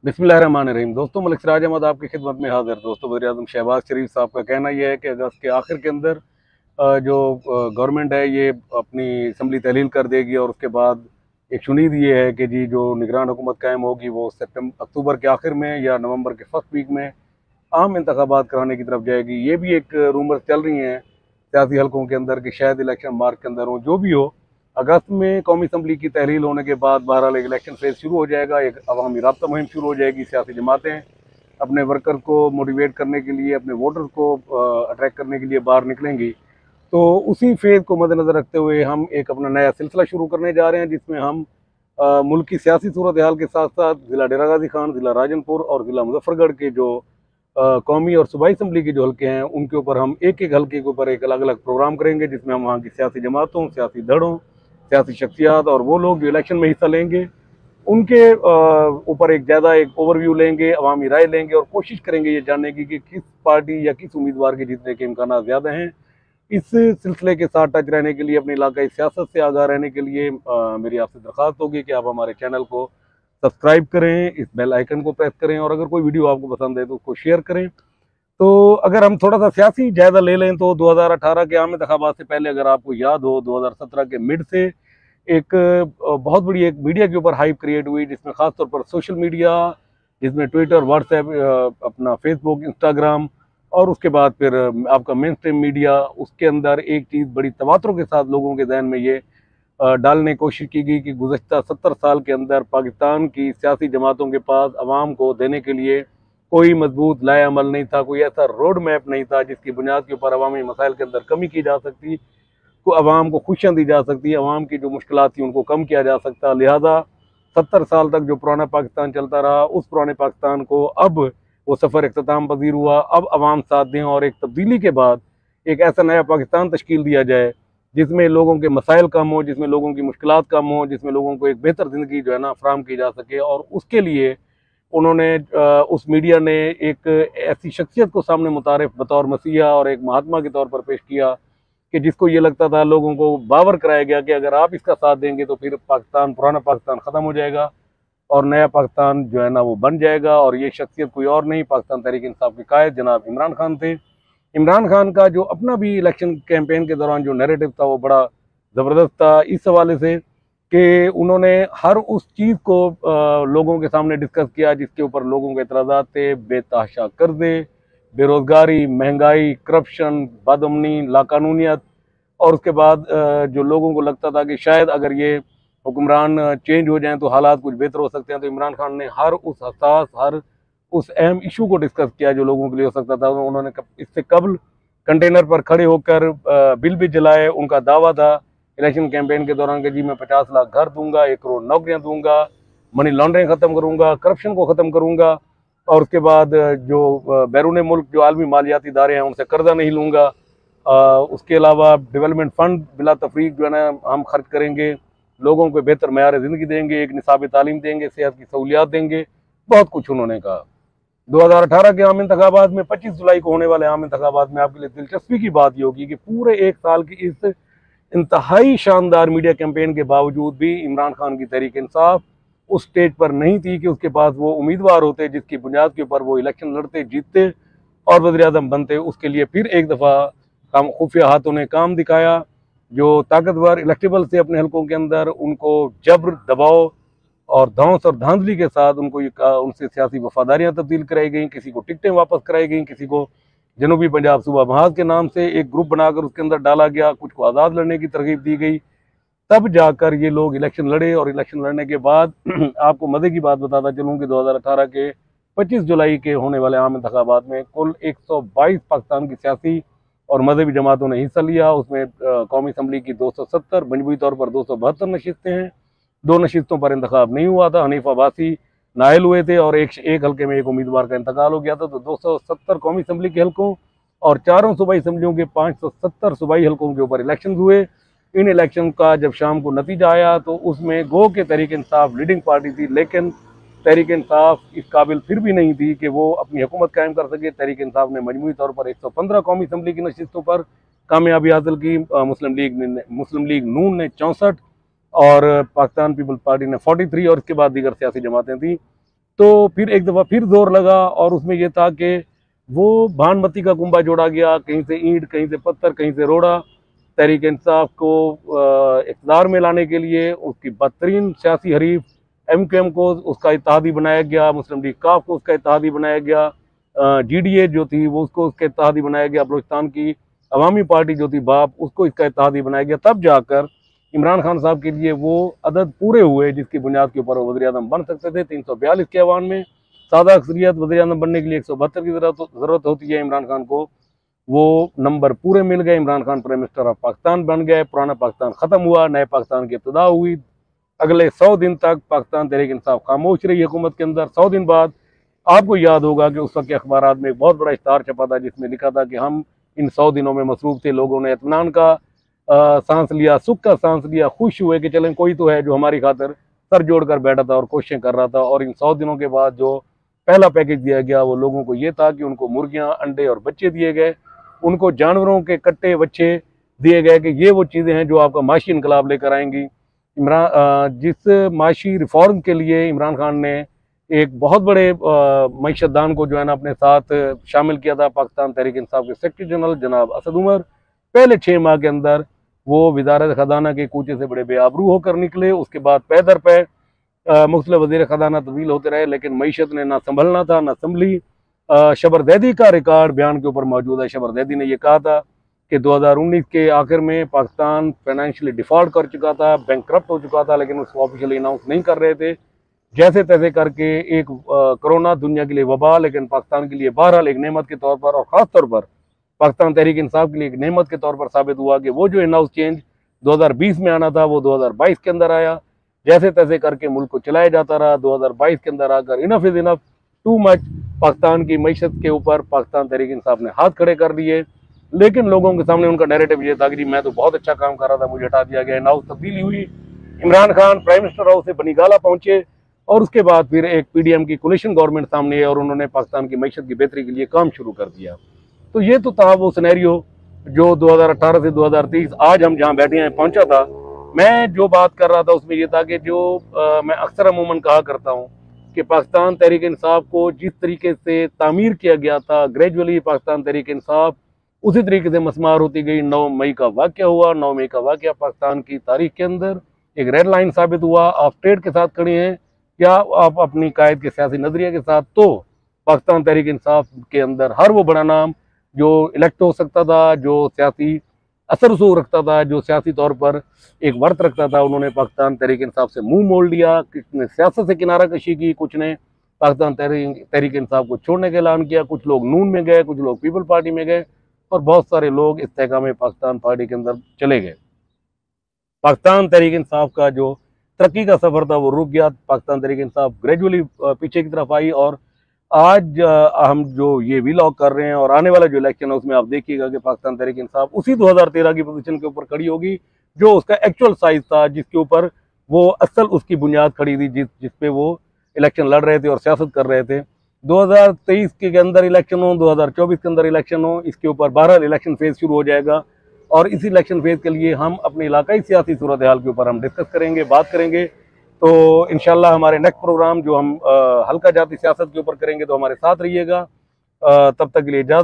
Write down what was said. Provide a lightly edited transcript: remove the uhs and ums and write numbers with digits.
बिस्मिल्लाहिर्रहमानिर्रहीम। दोस्तों, मलिक सिराज अहमद आपकी खिदमत में हाजिर। दोस्तों, वज़ीर-ए-आज़म शहबाज शरीफ साहब का कहना यह है कि अगस्त के आखिर के अंदर जो गवर्नमेंट है ये अपनी असम्बली तहलील कर देगी और उसके बाद एक उम्मीद ये है कि जी जो निगरान हुकूमत कायम होगी वो अक्टूबर के आखिर में या नवंबर के फर्स्ट वीक में आम इंतखाबात कराने की तरफ जाएगी। ये भी एक रूमर चल रही हैं सियासी हलकों के अंदर कि शायद इलेक्शन मार्च के अंदर हो। जो भी हो, अगस्त में कौमी असम्बली की तहलील होने के बाद बहरहाल एक इलेक्शन फेज शुरू हो जाएगा, एक अवामी राब्ता मुहिम शुरू हो जाएगी। सियासी जमातें अपने वर्कर को मोटिवेट करने के लिए, अपने वोटर को अट्रैक्ट करने के लिए बाहर निकलेंगी। तो उसी फेज को मद्देनज़र रखते हुए हम एक अपना नया सिलसिला शुरू करने जा रहे हैं, जिसमें हम मुल्क की सियासी सूरत हाल के साथ साथ ज़िला डेरा गाजी खान, ज़िला राजनपुर और ज़िला मुजफ्फरगढ़ के जो कौमी और सूबाई असम्बली के जो हल्के हैं उनके ऊपर हम एक एक हल्के के ऊपर एक अलग अलग प्रोग्राम करेंगे, जिसमें हम वहाँ की सियासी जमातों, सियासी धड़ों, सियासी शख्सियात और वो लोग जो इलेक्शन में हिस्सा लेंगे उनके ऊपर एक ज़्यादा एक ओवरव्यू लेंगे, अवामी राय लेंगे और कोशिश करेंगे ये जानने की कि किस पार्टी या किस उम्मीदवार के जीतने के इम्कान ज़्यादा हैं। इस सिलसिले के साथ टच रहने के लिए, अपनी इलाकाई सियासत से आगाह रहने के लिए मेरी आपसे दरख्वास्त होगी कि आप हमारे चैनल को सब्सक्राइब करें, इस बेल आइकन को प्रेस करें और अगर कोई वीडियो आपको पसंद है तो उसको शेयर करें। तो अगर हम थोड़ा सा सियासी जायजा ले लें तो 2018 के आम इंतखाबात से पहले, अगर आपको याद हो, 2017 के मिड से एक बहुत बड़ी एक मीडिया के ऊपर हाइप क्रिएट हुई, जिसमें ख़ासतौर पर सोशल मीडिया, जिसमें ट्विटर, व्हाट्सएप, अपना फेसबुक, इंस्टाग्राम और उसके बाद फिर आपका मेन स्ट्रीम मीडिया, उसके अंदर एक चीज़ बड़ी तवातुर के साथ लोगों के जहन में ये डालने की कोशिश की गई कि गुज़श्ता 70 साल के अंदर पाकिस्तान की सियासी जमातों के पास आवाम को देने के लिए कोई मजबूत लाए अमल नहीं था, कोई ऐसा रोड मैप नहीं था जिसकी बुनियाद के ऊपर अवामी मसाइल के अंदर कमी की जा सकती, को अवाम को खुशियाँ दी जा सकती, अवाम की जो मुश्किलात थी उनको कम किया जा सकता। लिहाजा 70 साल तक जो पुराना पाकिस्तान चलता रहा, उस पुराने पाकिस्तान को अब वो सफ़र इख्तिताम पजीर हुआ। अब अवाम साथ दें और एक तब्दीली के बाद एक ऐसा नया पाकिस्तान तश्कील दिया जाए जिसमें लोगों के मसाइल कम हो, जिसमें लोगों की मुश्किलात कम हो, जिसमें लोगों को एक बेहतर ज़िंदगी जो है ना फराहम की जा सके। और उसके लिए उन्होंने उस मीडिया ने एक ऐसी शख्सियत को सामने मुतारिफ बतौर मसीहा और एक महात्मा के तौर पर पेश किया कि जिसको ये लगता था, लोगों को बावर कराया गया कि अगर आप इसका साथ देंगे तो फिर पाकिस्तान, पुराना पाकिस्तान ख़त्म हो जाएगा और नया पाकिस्तान जो है ना वो बन जाएगा। और ये शख्सियत कोई और नहीं, पाकिस्तान तहरीक इंसाफ के कायद जनाब इमरान खान थे। इमरान खान का जो अपना भी इलेक्शन कैंपेन के दौरान जो नैरेटिव था वो बड़ा ज़बरदस्त था, इस हवाले से कि उन्होंने हर उस चीज़ को लोगों के सामने डिस्कस किया जिसके ऊपर लोगों के एतराज़ात थे। बेतहाशा कर्जे, बेरोज़गारी, महंगाई, करप्शन, बदअमनी, लाकानूनियत और उसके बाद जो लोगों को लगता था कि शायद अगर ये हुक्मरान चेंज हो जाएं तो हालात कुछ बेहतर हो सकते हैं, तो इमरान खान ने हर उस हसास, हर उस अहम इशू को डिस्कस किया जो लोगों के लिए हो सकता था। उन्होंने इससे कबल कंटेनर पर खड़े होकर बिल भी जलाए। उनका दावा था इलेक्शन कैंपेन के दौरान कि जी मैं 50 लाख घर दूंगा, 1 करोड़ नौकरियां दूंगा, मनी लॉन्ड्रिंग ख़त्म करूंगा, करप्शन को ख़त्म करूंगा और उसके बाद जो बैरून मुल्क जो आलमी मालियाती इदारे हैं उनसे कर्जा नहीं लूँगा। उसके अलावा डेवलपमेंट फ़ंड बिला तफरीक जो है ना हम खर्च करेंगे, लोगों को बेहतर मयार ज़िंदगी देंगे, एक निसाब तालीम देंगे, सेहत की सहूलियात देंगे, बहुत कुछ उन्होंने कहा। 2018 के आम इंतखाबात में, 25 जुलाई को होने वाले आम इंतखाबात में आपके लिए दिलचस्पी की बात ये होगी कि पूरे एक साल की इस इंतहाई शानदार मीडिया कैंपेन के बावजूद भी इमरान खान की तहरीक इंसाफ उस स्टेज पर नहीं थी कि उसके पास वो उम्मीदवार होते जिसकी बुनियाद के ऊपर वो इलेक्शन लड़ते, जीतते और वज़ीर-ए-आज़म बनते। उसके लिए फिर एक दफ़ा काम खुफिया हाथों ने काम दिखाया। जो ताकतवर इलेक्टेबल से अपने हलकों के अंदर उनको जबर, दबाव और धौंस और धांधली के साथ उनको उनसे सियासी वफादारियाँ तब्दील कराई गई, किसी को टिकटें वापस कराई गई, किसी को जनूबी पंजाब सूबा महाज के नाम से एक ग्रुप बनाकर उसके अंदर डाला गया, कुछ को आज़ाद लड़ने की तरगीब दी गई। तब जाकर ये लोग इलेक्शन लड़े और इलेक्शन लड़ने के बाद आपको मज़े की बात बताता चलूँ कि 2018 के 25 जुलाई के होने वाले आम इंतखाबात में कुल 122 पाकिस्तान की सियासी और मजहबी जमातों ने हिस्सा लिया। उसमें कौमी असम्बली की 270, मजबूरी तौर पर 272 नशिस्तें हैं। 2 नशिस्तों पर इंतखाब नहीं हुआ था, हनीफ अब्बासी नायल हुए थे और एक हल्के में एक उम्मीदवार का इंतकाल हो गया था। तो 270 कौमी असम्बली के हल्कों और 4 सूबाई असम्बलियों के 570 सूबाई हल्कों के ऊपर इलेक्शन हुए। इन इलेक्शन का जब शाम को नतीजा आया तो उसमें गो के तहरीक इंसाफ लीडिंग पार्टी थी, लेकिन तहरीक इंसाफ इस काबिल फिर भी नहीं थी कि वो अपनी हुकूमत कायम कर सके। तहरीक इंसाफ ने मजमूई तौर पर 115 कौमी असम्बली की नशिस्तों पर कामयाबी हासिल की। मुस्लिम लीग नून ने 64 और पाकिस्तान पीपल्स पार्टी ने 43 और इसके बाद दीगर सियासी जमातें थी। तो फिर एक दफ़ा फिर जोर लगा और उसमें यह था कि वो भानमती का कुंभा जोड़ा गया, कहीं से ईंट, कहीं से पत्थर, कहीं से रोड़ा। तहरीक इंसाफ को इक़्तिदार में लाने के लिए उसकी बदतरीन सियासी हरीफ MQM को उसका इत्तेहादी बनाया गया, मुस्लिम लीग काफ को उसका इत्तेहादी बनाया गया, GDA जो थी वो उसको उसका इत्तेहादी बनाया गया, बलूचिस्तान की अवामी पार्टी जो थी बाप उसको इसका इत्तेहादी बनाया गया। तब जाकर इमरान खान साहब के लिए वो अदद पूरे हुए जिसकी बुनियाद के ऊपर वो वज़ीर आज़म बन सकते थे। 342 के ऐवान में सादा अक्सरियत वज़ीर आज़म बनने के लिए 172 की ज़रूरत होती है इमरान खान को। वो नंबर पूरे मिल गए, Imran Khan prime minister of Pakistan बन गए, पुराना पाकिस्तान ख़त्म हुआ, नए पाकिस्तान की इब्तिदा हुई। अगले 100 दिन तक पाकिस्तान तहरीक इंसाफ खामोश रही हुकूमत के अंदर। 100 दिन बाद आपको याद होगा कि उस वक्त के अखबारात में एक बहुत बड़ा इश्तार छपा था जिसमें लिखा था कि हम इन 100 दिनों में मसरूफ़ थे, लोगों ने इत्मीनान का सांस लिया, सुख का सांस लिया, खुश हुए कि चलें कोई तो है जो हमारी खातिर सर जोड़ कर बैठा था और कोशिशें कर रहा था। और इन 100 दिनों के बाद जो पहला पैकेज दिया गया वो लोगों को ये था कि उनको मुर्गियाँ, अंडे और बच्चे दिए गए, उनको जानवरों के कट्टे बच्चे दिए गए कि ये वो चीज़ें हैं जो आपका माशी इनकलाब लेकर आएंगी। जिस माशी रिफॉर्म के लिए इमरान खान ने एक बहुत बड़े मईशतदान को जो है ना अपने साथ शामिल किया था, पाकिस्तान तहरीक इंसाफ के सेक्रेटरी जनरल जनाब असद उमर, पहले 6 माह के अंदर वो वज़ारत ख़जाना के कूचे से बड़े बेआबरू होकर निकले। उसके बाद पै दर पे मुख्तलिफ वज़ीर ख़जाना तब्दील होते रहे, लेकिन मईशत ने ना संभलना था ना संभली। शबर ज़ैदी का रिकॉर्ड बयान के ऊपर मौजूद है। शबर ज़ैदी ने यह कहा था कि 2019 के आखिर में पाकिस्तान फाइनेंशियली डिफ़ॉल्ट कर चुका था, बैंकक्रप्ट हो चुका था, लेकिन उसको ऑफिशियली अनाउंस नहीं कर रहे थे। जैसे तैसे करके एक कोरोना दुनिया के लिए वबा, लेकिन पाकिस्तान के लिए बहरहाल एक नेमत के तौर पर और ख़ास तौर पर पाकिस्तान तहरीक इंसाफ के लिए एक नेमत के तौर पर साबित हुआ कि वो जो इन-हाउस चेंज 2020 में आना था वो 2022 के अंदर आया। जैसे तैसे करके मुल्क को चलाया जाता रहा। 2022 के अंदर आकर enough is enough, too much Pakistan की मईशत के ऊपर पाकिस्तान तहरीक इंसाफ ने हाथ खड़े कर दिए। लेकिन लोगों के सामने उनका नैरेटिव ये था कि जी मैं तो बहुत अच्छा काम कर रहा था, मुझे हटा दिया गया। इन-हाउस तब्दीली हुई, Imran Khan prime minister house से बनीगाला पहुंचे और उसके बाद फिर एक PDM की कोलिशन गवर्नमेंट सामने है और उन्होंने पाकिस्तान की मईशत की बेहतरी के लिए काम शुरू कर दिया। तो ये तो था वो सिनेरियो जो 2018 से 2023 आज हम जहाँ बैठे हैं पहुंचा था। मैं जो बात कर रहा था उसमें ये था कि जो मैं अक्सर अमूमन कहा करता हूँ कि पाकिस्तान तहरीक इंसाफ को जिस तरीके से तामीर किया गया था, ग्रेजुअली पाकिस्तान तहरीक इंसाफ उसी तरीके से मसमार होती गई। 9 मई का वाक़या हुआ। 9 मई का वाक़या पाकिस्तान की तारीख के अंदर एक रेड लाइन साबित हुआ। आप स्टेट के साथ खड़े हैं या आप अपनी कायद के सियासी नज़रिए के साथ, तो पाकिस्तान तहरीक इंसाफ के अंदर हर वो बड़ा नाम जो इलेक्ट हो सकता था, जो सियासी असर रसूख रखता था, जो सियासी तौर पर एक वर्त रखता था, उन्होंने पाकिस्तान तहरीक इंसाफ से मुंह मोड़ लिया। किसी ने सियासत से किनारा कशी की, कुछ ने पाकिस्तान तहरीक इंसाफ को छोड़ने का ऐलान किया। कुछ लोग नून में गए, कुछ लोग पीपल पार्टी में गए और बहुत सारे लोग इस्तेकाम पाकिस्तान पार्टी के अंदर चले गए। पाकिस्तान तहरीक इंसाफ का जो तरक्की का सफ़र था वो रुक गया। पाकिस्तान तहरीक इंसाफ ग्रेजुअली पीछे की तरफ आई और आज हम जो ये व्लॉग कर रहे हैं और आने वाला जो इलेक्शन है उसमें आप देखिएगा कि पाकिस्तान तहरीक इंसाफ उसी 2013 की पोजीशन के ऊपर खड़ी होगी जो उसका एक्चुअल साइज था, जिसके ऊपर वो असल उसकी बुनियाद खड़ी थी, जिस पे वो इलेक्शन लड़ रहे थे और सियासत कर रहे थे। 2023 के अंदर इलेक्शन हो, 2024 के अंदर इलेक्शन हो, इसके ऊपर बहरहाल इलेक्शन फेज शुरू हो जाएगा और इस इलेक्शन फेज के लिए हम अपने इलाकाई सियासी सूरत हाल के ऊपर हम डिस्कस करेंगे, बात करेंगे। तो इंशाल्लाह हमारे नेक्स्ट प्रोग्राम जो हम हल्का जाती सियासत के ऊपर करेंगे, तो हमारे साथ रहिएगा। तब तक के लिए इजाज़त।